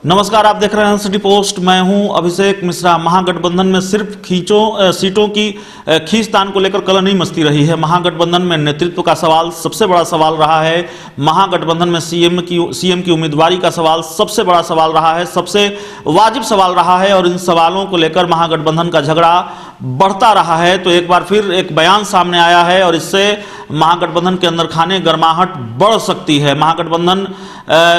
नमस्कार, आप देख रहे हैं सिटी पोस्ट। मैं हूं अभिषेक मिश्रा। महागठबंधन में सिर्फ सीटों की खींचतान को लेकर कलह नहीं मचती रही है। महागठबंधन में नेतृत्व का सवाल सबसे बड़ा सवाल रहा है। महागठबंधन में सीएम की उम्मीदवारी का सवाल सबसे बड़ा सवाल रहा है, सबसे वाजिब सवाल रहा है और इन सवालों को लेकर महागठबंधन का झगड़ा बढ़ता रहा है। तो एक बार फिर एक बयान सामने आया है और इससे महागठबंधन के अंदर खाने गर्माहट बढ़ सकती है। महागठबंधन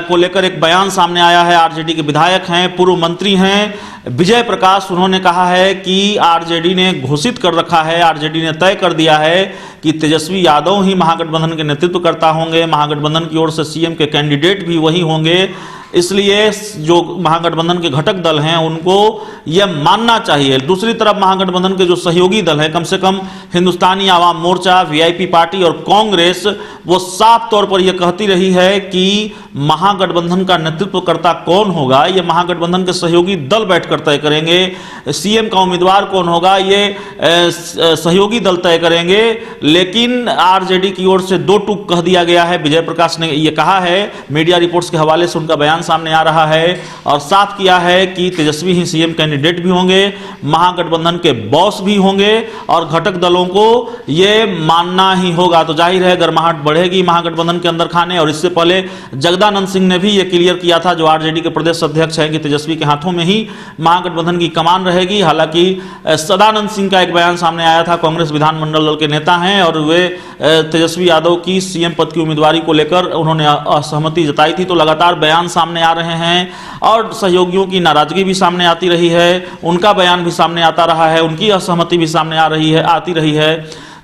को लेकर एक बयान सामने आया है। आरजेडी के विधायक हैं, पूर्व मंत्री हैं विजय प्रकाश, उन्होंने कहा है कि आरजेडी ने घोषित कर रखा है, आरजेडी ने तय कर दिया है कि तेजस्वी यादव ही महागठबंधन के नेतृत्वकर्ता होंगे। महागठबंधन की ओर से सीएम के कैंडिडेट भी वही होंगे। इसलिए जो महागठबंधन के घटक दल हैं उनको यह मानना चाहिए। दूसरी तरफ महागठबंधन के जो सहयोगी दल हैं, कम से कम हिंदुस्तानी आवाम मोर्चा, वीआईपी पार्टी और कांग्रेस, वो साफ तौर पर यह कहती रही है कि महागठबंधन का नेतृत्वकर्ता कौन होगा ये महागठबंधन के सहयोगी दल बैठकर तय करेंगे। सीएम का उम्मीदवार कौन होगा ये सहयोगी दल तय करेंगे। लेकिन आरजेडी की ओर से दो टूक कह दिया गया है। विजय प्रकाश ने यह कहा है, मीडिया रिपोर्ट्स के हवाले से उनका बयान सामने आ रहा है और साफ किया है कि तेजस्वी ही सीएम कैंडिडेट भी होंगे, महागठबंधन के बॉस भी होंगे और घटक दलों को यह मानना ही होगा। तो जाहिर है गर्माहट बढ़ेगी महागठबंधन के अंदर खाने। और इससे पहले जगदानंद सिंह ने भी यह क्लियर किया था, जो आरजेडी के प्रदेश अध्यक्ष हैं, कि तेजस्वी के हाथों में ही महागठबंधन की कमान रहेगी। हालांकि सदानंद सिंह का एक बयान सामने आया था, कांग्रेस विधानमंडल दल के नेता हैं और वे तेजस्वी यादव की सीएम पद की उम्मीदवारी को लेकर उन्होंने असहमति जताई थी। तो लगातार बयान सामने आ रहे हैं और सहयोगियों की नाराजगी भी सामने आती रही है, उनका बयान भी सामने आता रहा है, उनकी असहमति भी सामने आती रही है।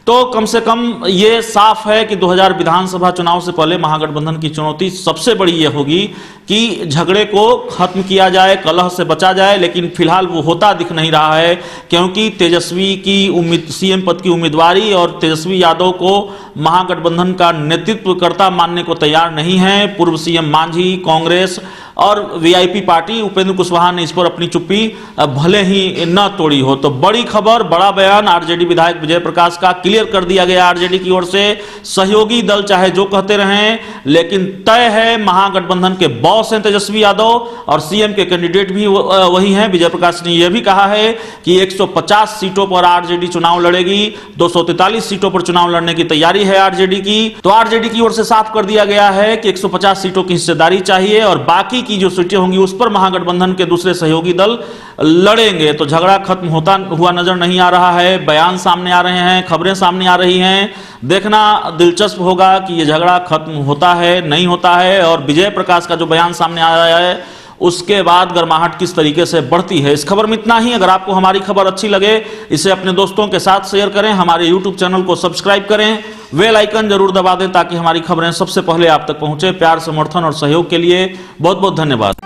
तो कम से कम ये साफ है कि 2000 विधानसभा चुनाव से पहले महागठबंधन की चुनौती सबसे बड़ी ये होगी कि झगड़े को खत्म किया जाए, कलह से बचा जाए। लेकिन फिलहाल वो होता दिख नहीं रहा है, क्योंकि तेजस्वी की सीएम पद की उम्मीदवारी और तेजस्वी यादव को महागठबंधन का नेतृत्वकर्ता मानने को तैयार नहीं है। पूर्व सीएम मांझी, कांग्रेस और वीआईपी पार्टी उपेंद्र कुशवाहा ने इस पर अपनी चुप्पी भले ही न तोड़ी हो। तो बड़ी खबर, बड़ा बयान आरजेडी विधायक विजय प्रकाश का क्लियर कर दिया गया आरजेडी की ओर से। सहयोगी दल चाहे जो कहते रहें, लेकिन तय है महागठबंधन के बॉस हैं तेजस्वी यादव और सीएम के कैंडिडेट भी वही हैं। विजय प्रकाश ने यह भी कहा है कि 150 सीटों पर आरजेडी चुनाव लड़ेगी, 243 सीटों पर चुनाव लड़ने की तैयारी है आरजेडी की। तो आरजेडी की ओर से साफ कर दिया गया है कि 150 सीटों की हिस्सेदारी चाहिए और बाकी की जो सीटें होंगी उस पर महागठबंधन के दूसरे सहयोगी दल लड़ेंगे। तो झगड़ा खत्म होता हुआ नजर नहीं आ रहा है। बयान सामने आ रहे हैं, खबरें सामने आ रही हैं। देखना दिलचस्प होगा कि यह झगड़ा खत्म होता है नहीं होता है। और विजय प्रकाश का जो बयान सामने आया है उसके बाद गर्माहट किस तरीके से बढ़ती है। इस खबर में इतना ही। अगर आपको हमारी खबर अच्छी लगे इसे अपने दोस्तों के साथ शेयर करें, हमारे YouTube चैनल को सब्सक्राइब करें, बेल आइकन जरूर दबा दें ताकि हमारी खबरें सबसे पहले आप तक पहुंचे। प्यार, समर्थन और सहयोग के लिए बहुत बहुत धन्यवाद।